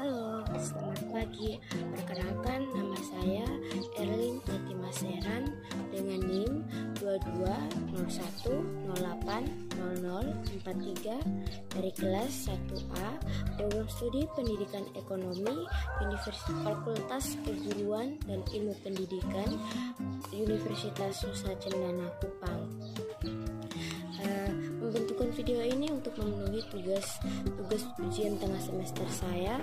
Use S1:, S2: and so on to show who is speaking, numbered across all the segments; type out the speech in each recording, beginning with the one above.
S1: Halo, selamat pagi. Perkenalkan, nama saya Erlin Fatima Seran dengan NIM 2201080043 dari kelas 1A Program Studi Pendidikan Ekonomi Fakultas Keguruan dan Ilmu Pendidikan Universitas Nusa Cendana Kupang. Membentukkan video ini untuk memenuhi tugas ujian tengah semester saya,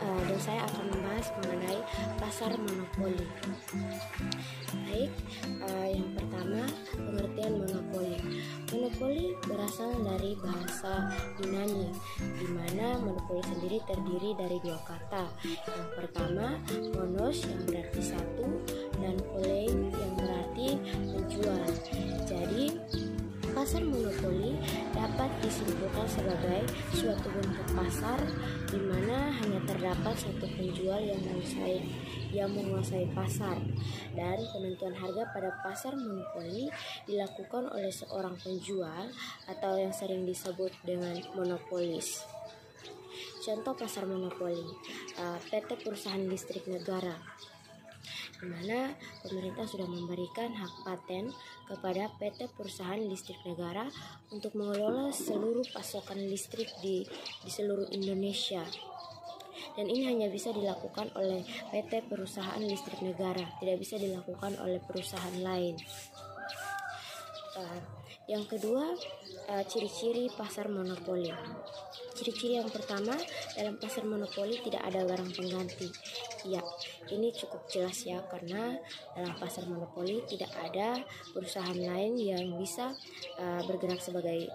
S1: dan saya akan membahas mengenai pasar monopoli. Baik, yang pertama, pengertian monopoli. Monopoli berasal dari bahasa Yunani, di mana monopoli sendiri terdiri dari dua kata. Yang pertama, monos yang berarti satu, dan polein yang berarti menjual. Jadi, pasar monopoli dapat disimpulkan sebagai suatu bentuk pasar di mana hanya terdapat satu penjual yang menguasai pasar, dan penentuan harga pada pasar monopoli dilakukan oleh seorang penjual atau yang sering disebut dengan monopolis. Contoh pasar monopoli, PT Perusahaan Listrik Negara, di mana pemerintah sudah memberikan hak paten kepada PT Perusahaan Listrik Negara untuk mengelola seluruh pasokan listrik di seluruh Indonesia. Dan ini hanya bisa dilakukan oleh PT Perusahaan Listrik Negara, tidak bisa dilakukan oleh perusahaan lain. Yang kedua, ciri-ciri pasar monopoli. Ciri-ciri yang pertama, dalam pasar monopoli tidak ada barang pengganti. Ya, ini cukup jelas ya, karena dalam pasar monopoli tidak ada perusahaan lain yang bisa bergerak sebagai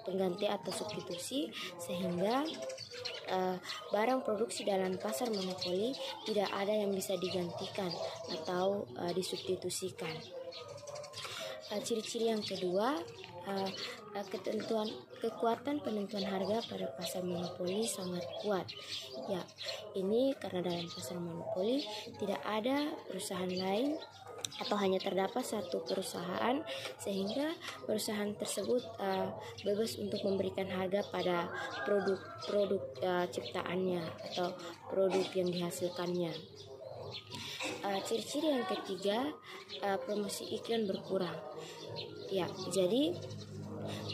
S1: pengganti atau substitusi, sehingga barang produksi dalam pasar monopoli tidak ada yang bisa digantikan atau disubstitusikan. Ciri-ciri yang kedua, kekuatan penentuan harga pada pasar monopoli sangat kuat. Ya, ini karena dalam pasar monopoli tidak ada perusahaan lain atau hanya terdapat satu perusahaan, sehingga perusahaan tersebut bebas untuk memberikan harga pada produk ciptaannya atau produk yang dihasilkannya. Ciri-ciri yang ketiga, promosi iklan berkurang. Ya, jadi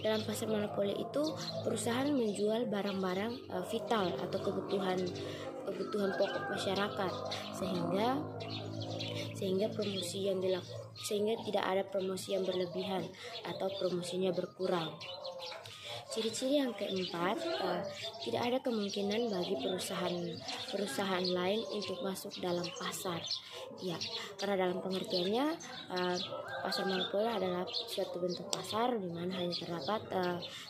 S1: dalam pasar monopoli itu perusahaan menjual barang-barang vital atau kebutuhan pokok masyarakat, sehingga promosi yang sehingga tidak ada promosi yang berlebihan atau promosinya berkurang. Ciri-ciri yang keempat, tidak ada kemungkinan bagi perusahaan lain untuk masuk dalam pasar. Ya, karena dalam pengertiannya pasar monopoli adalah suatu bentuk pasar di mana hanya terdapat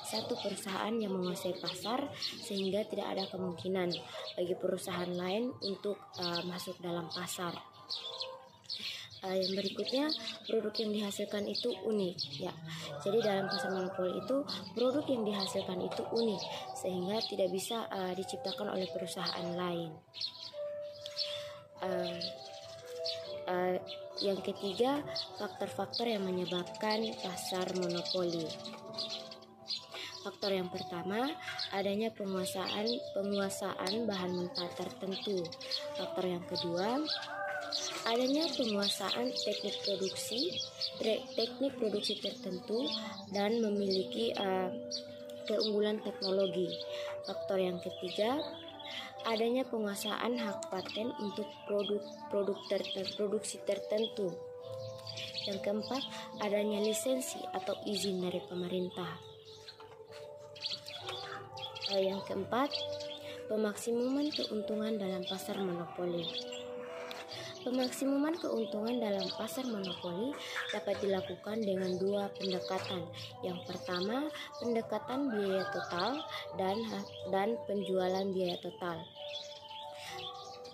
S1: satu perusahaan yang menguasai pasar, sehingga tidak ada kemungkinan bagi perusahaan lain untuk masuk dalam pasar. Yang berikutnya, produk yang dihasilkan itu unik. Ya, jadi dalam pasar monopoli itu produk yang dihasilkan itu unik, sehingga tidak bisa diciptakan oleh perusahaan lain. Yang ketiga, faktor-faktor yang menyebabkan pasar monopoli. Faktor yang pertama, adanya penguasaan bahan mentah tertentu. Faktor yang kedua, adanya penguasaan teknik produksi tertentu dan memiliki keunggulan teknologi. Faktor yang ketiga, adanya penguasaan hak paten untuk produksi tertentu. Yang keempat, adanya lisensi atau izin dari pemerintah. Yang keempat, pemaksimuman keuntungan dalam pasar monopoli. Pemaksimuman keuntungan dalam pasar monopoli dapat dilakukan dengan dua pendekatan. Yang pertama, pendekatan biaya total dan penjualan biaya total.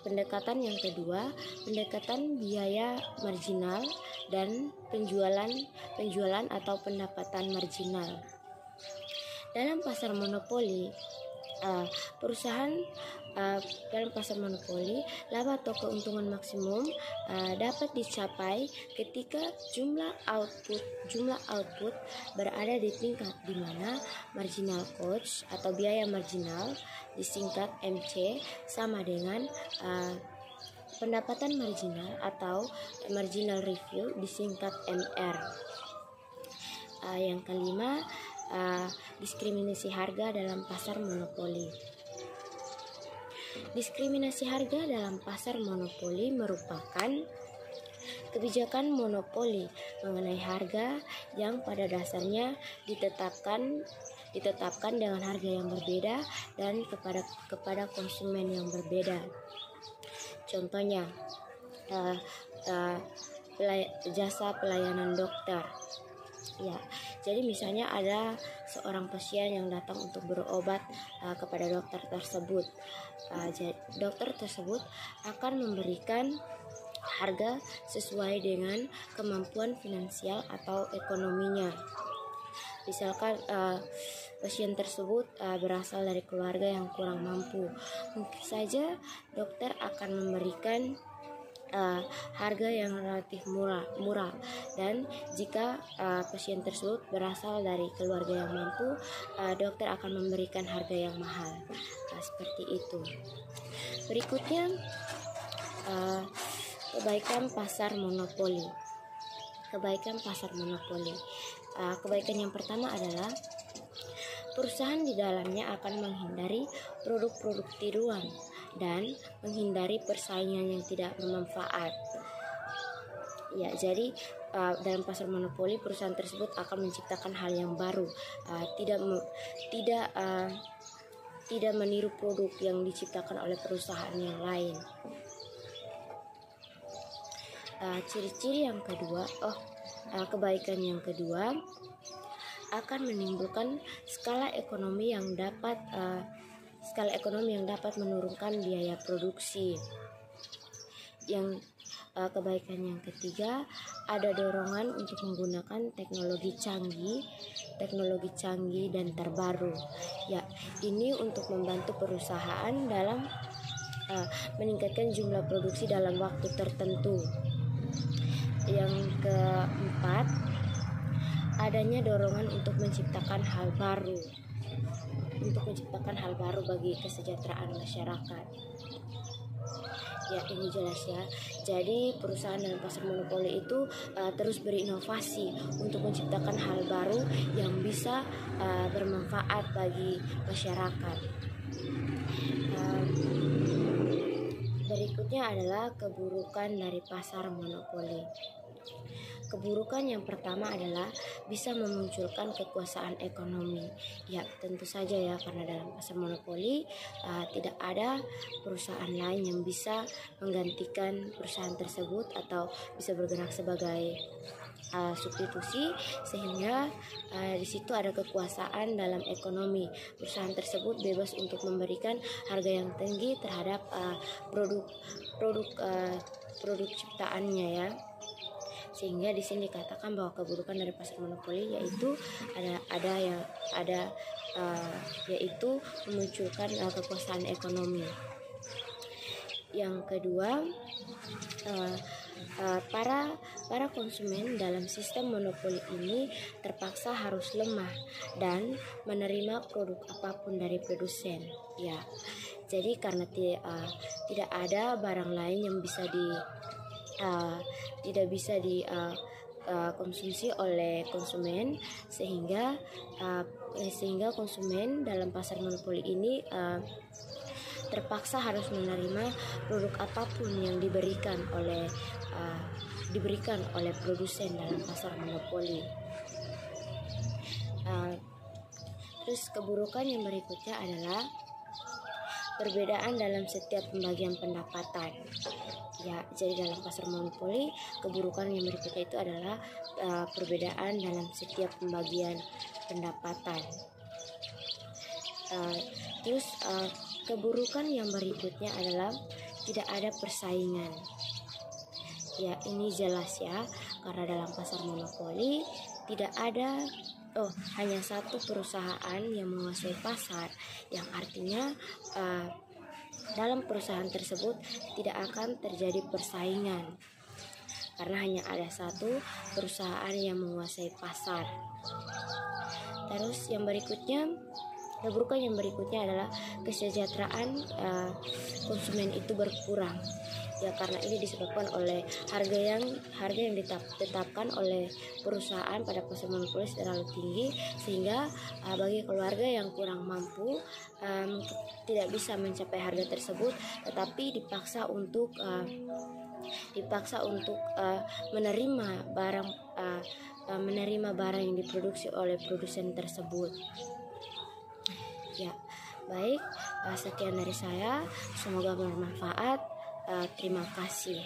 S1: Pendekatan yang kedua, pendekatan biaya marginal dan penjualan atau pendapatan marginal. Dalam pasar monopoli, perusahaan dalam pasar monopoli, laba atau keuntungan maksimum dapat dicapai ketika jumlah output berada di tingkat di mana marginal cost atau biaya marginal disingkat MC sama dengan pendapatan marginal atau marginal review disingkat MR. Yang kelima, diskriminasi harga dalam pasar monopoli. Diskriminasi harga dalam pasar monopoli merupakan kebijakan monopoli mengenai harga yang pada dasarnya ditetapkan dengan harga yang berbeda dan kepada konsumen yang berbeda. Contohnya, jasa pelayanan dokter. Ya, jadi misalnya ada seorang pasien yang datang untuk berobat kepada dokter tersebut. Dokter tersebut akan memberikan harga sesuai dengan kemampuan finansial atau ekonominya. Misalkan pasien tersebut berasal dari keluarga yang kurang mampu, mungkin saja dokter akan memberikan harga yang relatif murah, dan jika pasien tersebut berasal dari keluarga yang mampu, dokter akan memberikan harga yang mahal. Seperti itu. Berikutnya, kebaikan pasar monopoli. Kebaikan yang pertama adalah perusahaan di dalamnya akan menghindari produk-produk tiruan dan menghindari persaingan yang tidak bermanfaat. Ya, jadi dalam pasar monopoli perusahaan tersebut akan menciptakan hal yang baru, tidak meniru produk yang diciptakan oleh perusahaan yang lain. Ciri-ciri yang kedua, kebaikan yang kedua akan menimbulkan skala ekonomi yang dapat menurunkan biaya produksi. Yang kebaikan yang ketiga, ada dorongan untuk menggunakan teknologi canggih dan terbaru. Ya, ini untuk membantu perusahaan dalam meningkatkan jumlah produksi dalam waktu tertentu. Yang keempat, adanya dorongan untuk menciptakan hal baru bagi kesejahteraan masyarakat. Ya, ini jelas ya. Jadi perusahaan dalam pasar monopoli itu terus berinovasi untuk menciptakan hal baru yang bisa bermanfaat bagi masyarakat. Berikutnya adalah keburukan dari pasar monopoli. Keburukan yang pertama adalah bisa memunculkan kekuasaan ekonomi. Ya, tentu saja ya, karena dalam pasar monopoli tidak ada perusahaan lain yang bisa menggantikan perusahaan tersebut atau bisa bergerak sebagai substitusi, sehingga di situ ada kekuasaan dalam ekonomi. Perusahaan tersebut bebas untuk memberikan harga yang tinggi terhadap produk ciptaannya ya. Sehingga di sini dikatakan bahwa keburukan dari pasar monopoli yaitu yaitu memunculkan kekuasaan ekonomi. Yang kedua, para konsumen dalam sistem monopoli ini terpaksa harus lemah dan menerima produk apapun dari produsen. Ya, jadi karena tidak ada barang lain yang bisa konsumsi oleh konsumen, sehingga konsumen dalam pasar monopoli ini terpaksa harus menerima produk apapun yang diberikan oleh produsen dalam pasar monopoli. Terus keburukan yang berikutnya adalah perbedaan dalam setiap pembagian pendapatan. Ya, jadi dalam pasar monopoli keburukan yang berikutnya itu adalah perbedaan dalam setiap pembagian pendapatan. Terus keburukan yang berikutnya adalah tidak ada persaingan. Ya, ini jelas ya, karena dalam pasar monopoli tidak ada hanya satu perusahaan yang menguasai pasar, yang artinya dalam perusahaan tersebut tidak akan terjadi persaingan karena hanya ada satu perusahaan yang menguasai pasar. Terus yang berikutnya, keburukan yang berikutnya adalah kesejahteraan konsumen itu berkurang. Ya, karena ini disebabkan oleh harga yang ditetapkan oleh perusahaan pada pasar monopolis terlalu tinggi, sehingga bagi keluarga yang kurang mampu tidak bisa mencapai harga tersebut, tetapi dipaksa untuk menerima barang yang diproduksi oleh produsen tersebut. Ya, baik, sekian dari saya. Semoga bermanfaat. Terima kasih.